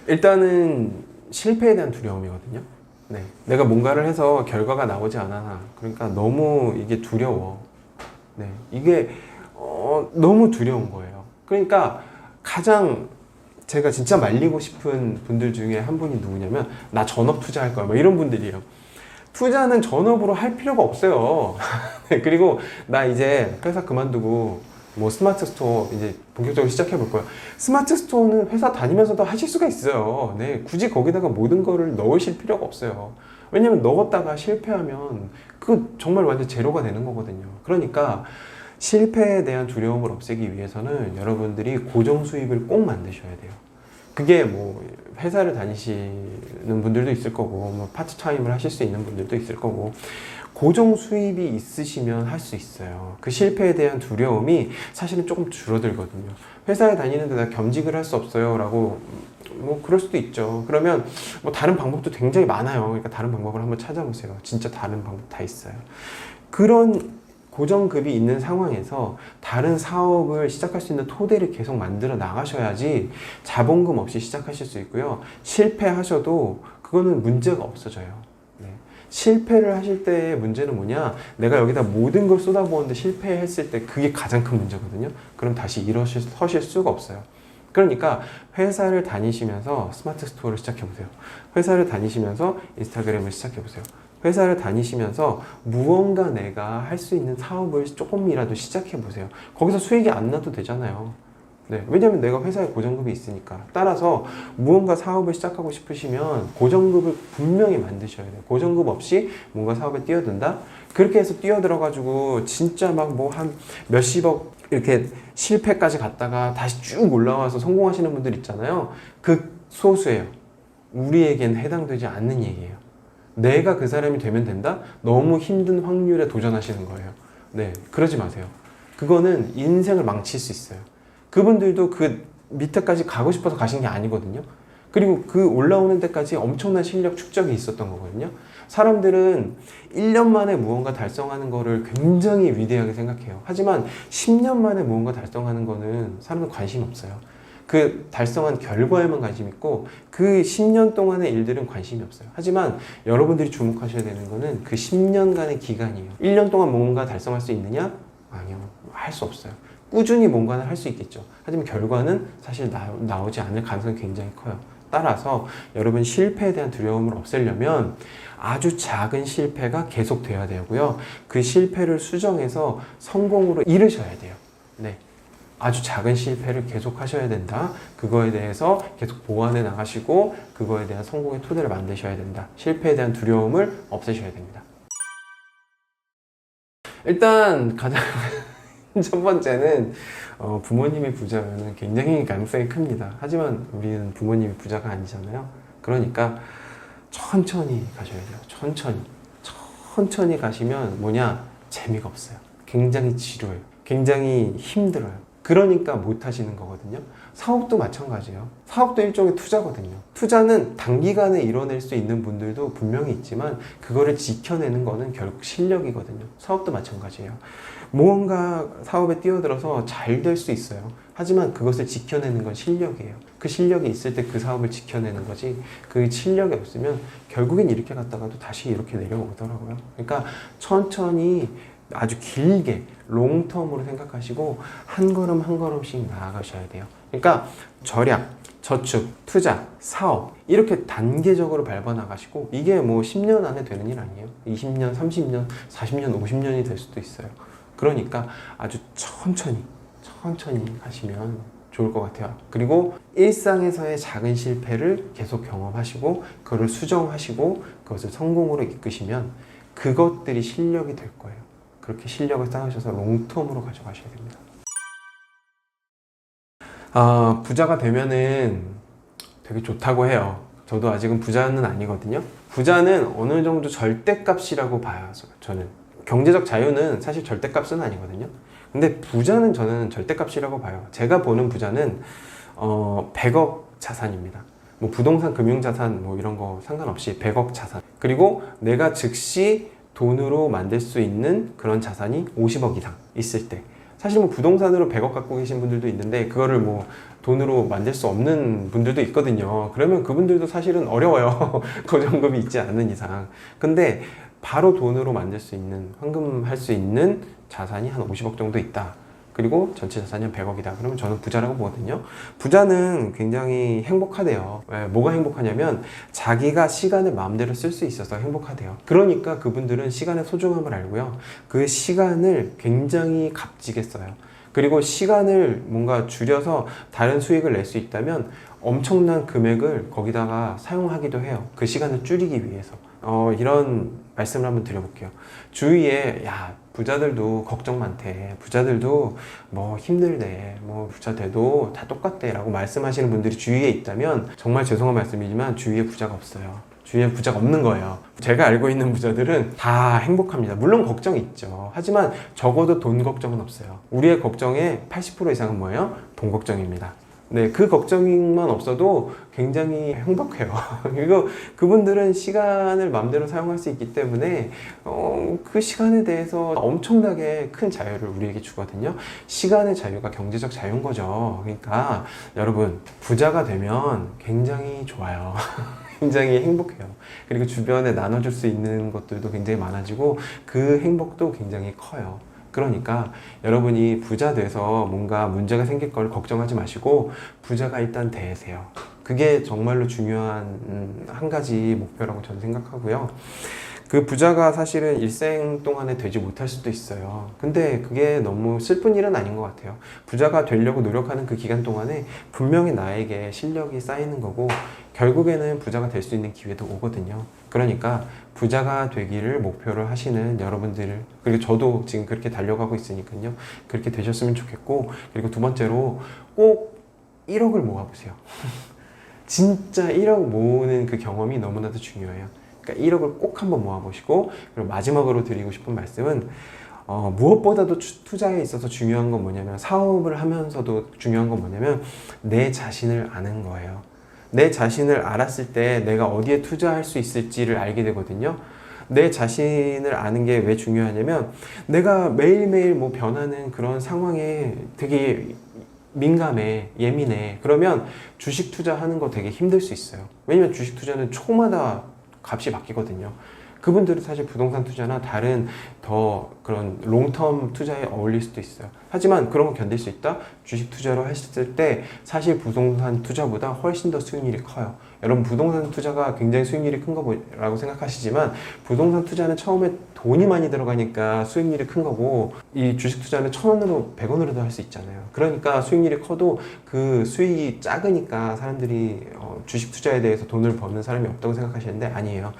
일단은 실패에 대한 두려움이거든요. 네. 내가 뭔가를 해서 결과가 나오지 않아. 그러니까 너무 이게 두려워. 네. 이게 너무 두려운 거예요. 그러니까 가장 제가 진짜 말리고 싶은 분들 중에 한 분이 누구냐면 나 전업 투자할 거야. 뭐 이런 분들이에요. 투자는 전업으로 할 필요가 없어요. 그리고 나 이제 회사 그만두고 뭐 스마트 스토어 이제 본격적으로 시작해 볼 거예요. 스마트 스토어는 회사 다니면서도 하실 수가 있어요. 네, 굳이 거기다가 모든 거를 넣으실 필요가 없어요. 왜냐면 넣었다가 실패하면 그 정말 완전 제로가 되는 거거든요. 그러니까 실패에 대한 두려움을 없애기 위해서는 여러분들이 고정 수입을 꼭 만드셔야 돼요. 그게 뭐 회사를 다니시는 분들도 있을 거고 뭐 파트타임을 하실 수 있는 분들도 있을 거고 고정 수입이 있으시면 할 수 있어요. 그 실패에 대한 두려움이 사실은 조금 줄어들거든요. 회사에 다니는데 나 겸직을 할 수 없어요 라고 뭐 그럴 수도 있죠. 그러면 뭐 다른 방법도 굉장히 많아요. 그러니까 다른 방법을 한번 찾아보세요. 진짜 다른 방법 다 있어요. 그런 고정급이 있는 상황에서 다른 사업을 시작할 수 있는 토대를 계속 만들어 나가셔야지 자본금 없이 시작하실 수 있고요. 실패하셔도 그거는 문제가 없어져요. 네. 실패를 하실 때의 문제는 뭐냐? 내가 여기다 모든 걸 쏟아부었는데 실패했을 때 그게 가장 큰 문제거든요. 그럼 다시 서실 수가 없어요. 그러니까 회사를 다니시면서 스마트 스토어를 시작해보세요. 회사를 다니시면서 인스타그램을 시작해보세요. 회사를 다니시면서 무언가 내가 할 수 있는 사업을 조금이라도 시작해보세요. 거기서 수익이 안 나도 되잖아요. 네, 왜냐면 내가 회사에 고정급이 있으니까. 따라서 무언가 사업을 시작하고 싶으시면 고정급을 분명히 만드셔야 돼요. 고정급 없이 뭔가 사업에 뛰어든다? 그렇게 해서 뛰어들어가지고 진짜 막 뭐 한 몇십억 이렇게 실패까지 갔다가 다시 쭉 올라와서 성공하시는 분들 있잖아요. 그 소수예요. 우리에겐 해당되지 않는 얘기예요. 내가 그 사람이 되면 된다? 너무 힘든 확률에 도전하시는 거예요. 네, 그러지 마세요. 그거는 인생을 망칠 수 있어요. 그분들도 그 밑에까지 가고 싶어서 가신 게 아니거든요. 그리고 그 올라오는 데까지 엄청난 실력 축적이 있었던 거거든요. 사람들은 1년 만에 무언가 달성하는 거를 굉장히 위대하게 생각해요. 하지만 10년 만에 무언가 달성하는 거는 사람들 관심 없어요. 그 달성한 결과에만 관심 있고 그 10년 동안의 일들은 관심이 없어요. 하지만 여러분들이 주목하셔야 되는 거는 그 10년간의 기간이에요. 1년 동안 뭔가 달성할 수 있느냐? 아니요. 할 수 없어요. 꾸준히 뭔가는 할 수 있겠죠. 하지만 결과는 사실 나오지 않을 가능성이 굉장히 커요. 따라서 여러분 실패에 대한 두려움을 없애려면 아주 작은 실패가 계속 돼야 되고요. 그 실패를 수정해서 성공으로 이르셔야 돼요. 네. 아주 작은 실패를 계속 하셔야 된다. 그거에 대해서 계속 보완해 나가시고 그거에 대한 성공의 토대를 만드셔야 된다. 실패에 대한 두려움을 없애셔야 됩니다. 일단 가장 첫 번째는 부모님이 부자면 굉장히 가능성이 큽니다. 하지만 우리는 부모님이 부자가 아니잖아요. 그러니까 천천히 가셔야 돼요. 천천히 가시면 뭐냐? 재미가 없어요. 굉장히 지루해요. 굉장히 힘들어요. 그러니까 못 하시는 거거든요. 사업도 마찬가지예요. 사업도 일종의 투자거든요. 투자는 단기간에 이뤄낼 수 있는 분들도 분명히 있지만 그거를 지켜내는 거는 결국 실력이거든요. 사업도 마찬가지예요. 무언가 사업에 뛰어들어서 잘 될 수 있어요. 하지만 그것을 지켜내는 건 실력이에요. 그 실력이 있을 때 그 사업을 지켜내는 거지 그 실력이 없으면 결국엔 이렇게 갔다가도 다시 이렇게 내려오더라고요. 그러니까 천천히 아주 길게 롱텀으로 생각하시고 한 걸음 한 걸음씩 나아가셔야 돼요. 그러니까 절약, 저축, 투자, 사업 이렇게 단계적으로 밟아 나가시고 이게 뭐 10년 안에 되는 일 아니에요. 20년, 30년, 40년, 50년이 될 수도 있어요. 그러니까 아주 천천히 가시면 좋을 것 같아요. 그리고 일상에서의 작은 실패를 계속 경험하시고 그거를 수정하시고 그것을 성공으로 이끄시면 그것들이 실력이 될 거예요. 그렇게 실력을 쌓으셔서 롱텀으로 가져가셔야 됩니다. 부자가 되면은 되게 좋다고 해요. 저도 아직은 부자는 아니거든요. 부자는 어느 정도 절대값이라고 봐요. 저는 경제적 자유는 사실 절대값은 아니거든요. 근데 부자는 저는 절대값이라고 봐요. 제가 보는 부자는 100억 자산입니다. 뭐 부동산, 금융자산 뭐 이런 거 상관없이 100억 자산. 그리고 내가 즉시 돈으로 만들 수 있는 그런 자산이 50억 이상 있을 때 사실 뭐 부동산으로 100억 갖고 계신 분들도 있는데 그거를 뭐 돈으로 만들 수 없는 분들도 있거든요. 그러면 그분들도 사실은 어려워요. 고정금이 있지 않는 이상. 근데 바로 돈으로 만들 수 있는, 환금할 수 있는 자산이 한 50억 정도 있다. 그리고 전체 자산이 한 100억이다. 그러면 저는 부자라고 보거든요. 부자는 굉장히 행복하대요. 왜? 뭐가 행복하냐면 자기가 시간을 마음대로 쓸 수 있어서 행복하대요. 그러니까 그분들은 시간의 소중함을 알고요. 그 시간을 굉장히 값지게 써요. 그리고 시간을 뭔가 줄여서 다른 수익을 낼 수 있다면 엄청난 금액을 거기다가 사용하기도 해요. 그 시간을 줄이기 위해서. 이런 말씀을 한번 드려볼게요. 주위에 야 부자들도 걱정 많대, 부자들도 뭐 힘들대, 뭐 부자 돼도 다 똑같대 라고 말씀하시는 분들이 주위에 있다면 정말 죄송한 말씀이지만 주위에 부자가 없어요. 주위에 부자가 없는 거예요. 제가 알고 있는 부자들은 다 행복합니다. 물론 걱정이 있죠. 하지만 적어도 돈 걱정은 없어요. 우리의 걱정의 80% 이상은 뭐예요? 돈 걱정입니다. 네, 그 걱정만 없어도 굉장히 행복해요. 그리고 그분들은 시간을 마음대로 사용할 수 있기 때문에 그 시간에 대해서 엄청나게 큰 자유를 우리에게 주거든요. 시간의 자유가 경제적 자유인 거죠. 그러니까 여러분 부자가 되면 굉장히 좋아요. 굉장히 행복해요. 그리고 주변에 나눠줄 수 있는 것들도 굉장히 많아지고 그 행복도 굉장히 커요. 그러니까 여러분이 부자 돼서 뭔가 문제가 생길 걸 걱정하지 마시고 부자가 일단 되세요. 그게 정말로 중요한 한 가지 목표라고 저는 생각하고요. 그 부자가 사실은 일생 동안에 되지 못할 수도 있어요. 근데 그게 너무 슬픈 일은 아닌 것 같아요. 부자가 되려고 노력하는 그 기간 동안에 분명히 나에게 실력이 쌓이는 거고 결국에는 부자가 될 수 있는 기회도 오거든요. 그러니까 부자가 되기를 목표로 하시는 여러분들, 그리고 저도 지금 그렇게 달려가고 있으니까요. 그렇게 되셨으면 좋겠고, 그리고 두 번째로 꼭 1억을 모아보세요. 진짜 1억 모으는 그 경험이 너무나도 중요해요. 그러니까 1억을 꼭 한번 모아보시고, 그리고 마지막으로 드리고 싶은 말씀은 무엇보다도 투자에 있어서 중요한 건 뭐냐면, 사업을 하면서도 중요한 건 뭐냐면 내 자신을 아는 거예요. 내 자신을 알았을 때 내가 어디에 투자할 수 있을지를 알게 되거든요. 내 자신을 아는 게 왜 중요하냐면 내가 매일매일 뭐 변하는 그런 상황에 되게 민감해, 예민해. 그러면 주식 투자하는 거 되게 힘들 수 있어요. 왜냐면 주식 투자는 초마다 값이 바뀌거든요. 그분들은 사실 부동산 투자나 다른 더 그런 롱텀 투자에 어울릴 수도 있어요. 하지만 그런 거 견딜 수 있다? 주식 투자로 했을 때 사실 부동산 투자보다 훨씬 더 수익률이 커요. 여러분 부동산 투자가 굉장히 수익률이 큰 거라고 생각하시지만 부동산 투자는 처음에 돈이 많이 들어가니까 수익률이 큰 거고 이 주식 투자는 1,000원으로 100원으로도 할 수 있잖아요. 그러니까 수익률이 커도 그 수익이 작으니까 사람들이 주식 투자에 대해서 돈을 버는 사람이 없다고 생각하시는데 아니에요.